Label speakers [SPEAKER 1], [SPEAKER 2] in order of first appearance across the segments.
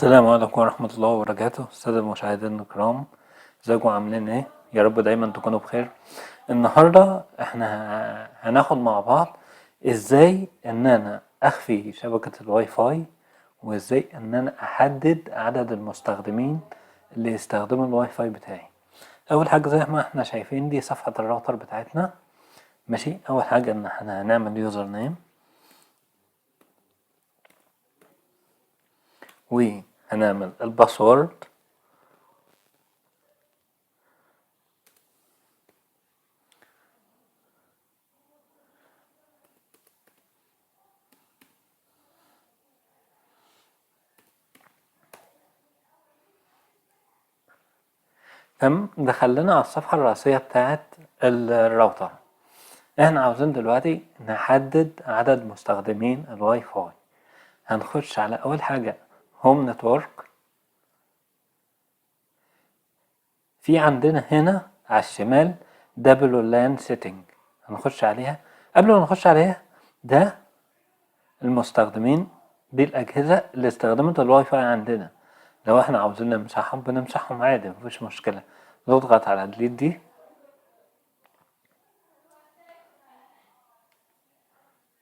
[SPEAKER 1] السلام عليكم ورحمة الله وبركاته. السادة المشاهدين الكرام، ازيكم عاملين ايه؟ يا رب دايما تكونوا بخير. النهاردة احنا هناخد مع بعض ازاي ان انا اخفي شبكة الواي فاي، وازاي ان انا احدد عدد المستخدمين اللي يستخدموا الواي فاي بتاعي. اول حاجة زي ما احنا شايفين دي صفحة الراوتر بتاعتنا. ماشي، اول حاجة ان احنا هنعمل يوزر نيم، وهنعمل الباسورد. تمام، دخلنا على الصفحة الرئيسية بتاعت الراوتر. احنا عاوزين دلوقتي نحدد عدد مستخدمين الواي فاي. هنخش على اول حاجة هوم نتورك. في عندنا هنا على الشمال دبليو لان سيتنج، هنخش عليها. قبل ما نخش عليها، ده المستخدمين، دي الأجهزة اللي استخدمت الواي فاي عندنا. لو احنا عاوزين نمسحهم بنمسحهم عادي، مفيش مشكلة. نضغط على ديليت دي،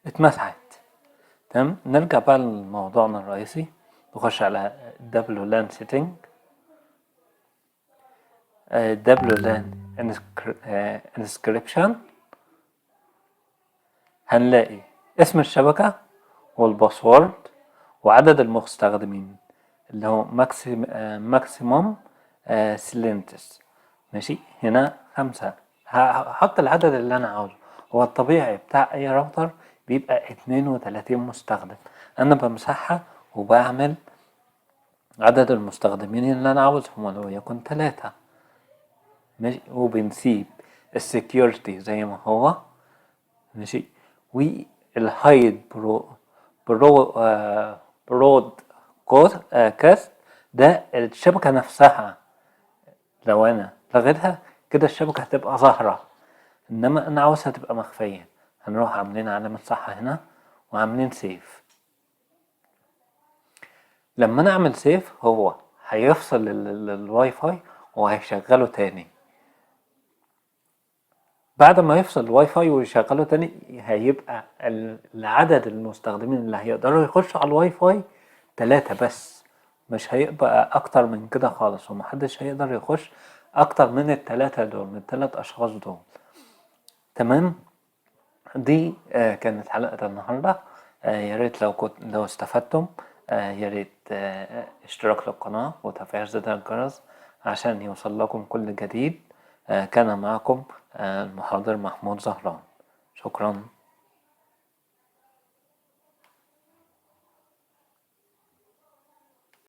[SPEAKER 1] اتمسحت. تمام، نرجع بقى لموضوعنا الرئيسي. نخش على دبليو لان سيتنج، دبليو لان انسكريبشن. هنلاقي اسم الشبكة والباسورد وعدد المستخدمين اللي هو ماكسيموم سيلنتس. ماشي، هنا 5. هحط العدد اللي انا عاوزه. هو الطبيعي بتاع اي راوتر بيبقى 32 مستخدم. انا بمسحها وبعمل عدد المستخدمين اللي انا عاوزهم ولو يكن 3. ماشي، وبنسيب السكيورتي زي ما هو. ماشي، والهايد برود كاست، ده الشبكة نفسها. لو انا لغيتها كده الشبكة هتبقى ظاهرة، انما انا عاوزها تبقى مخفية. هنروح عاملين علامة صح هنا وعاملين سيف. لما انا اعمل سيف هو هيفصل الواي فاي وهيشغله تاني. بعد ما يفصل الواي فاي ويشغله تاني هيبقى العدد المستخدمين اللي هيقدروا يخشوا على الواي فاي 3 بس، مش هيبقى اكتر من كده خالص، ومحدش هيقدر يخش اكتر من ال3 دول، من ال3 اشخاص دول. تمام، دي كانت حلقة النهاردة. يا ريت لو استفدتم، يا ريت اشتراك للقناة وتفعيل زر الجرس عشان يوصل لكم كل جديد. كان معكم المحاضر محمود زهران. شكرا.